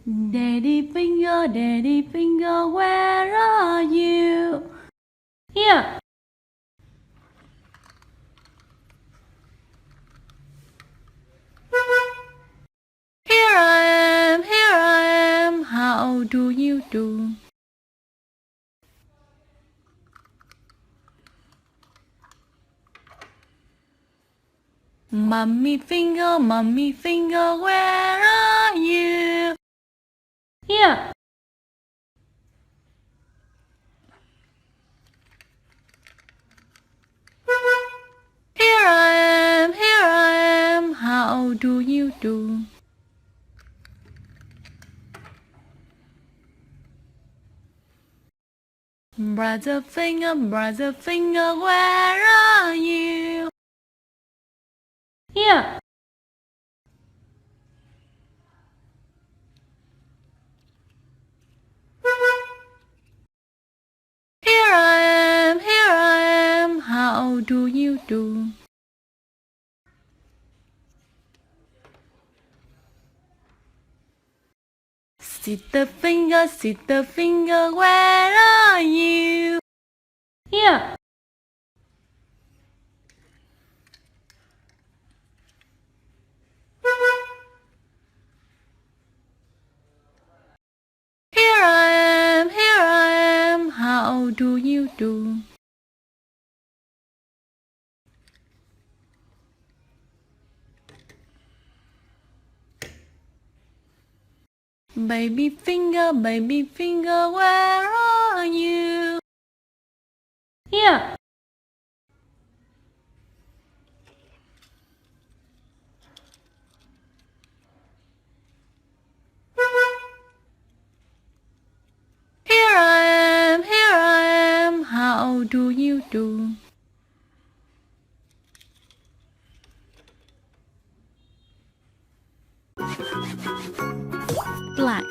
Daddy finger, where are you? Here. Here I am, how do you do? Mummy finger, where are you? Here. Here I am, how do you do? Brother finger, where are you? Here. Here I am, how do you do? Sister finger, where are you? Here. Here I am, how do you do? Baby finger, where are you? Here. Here I am, how do you do? Black.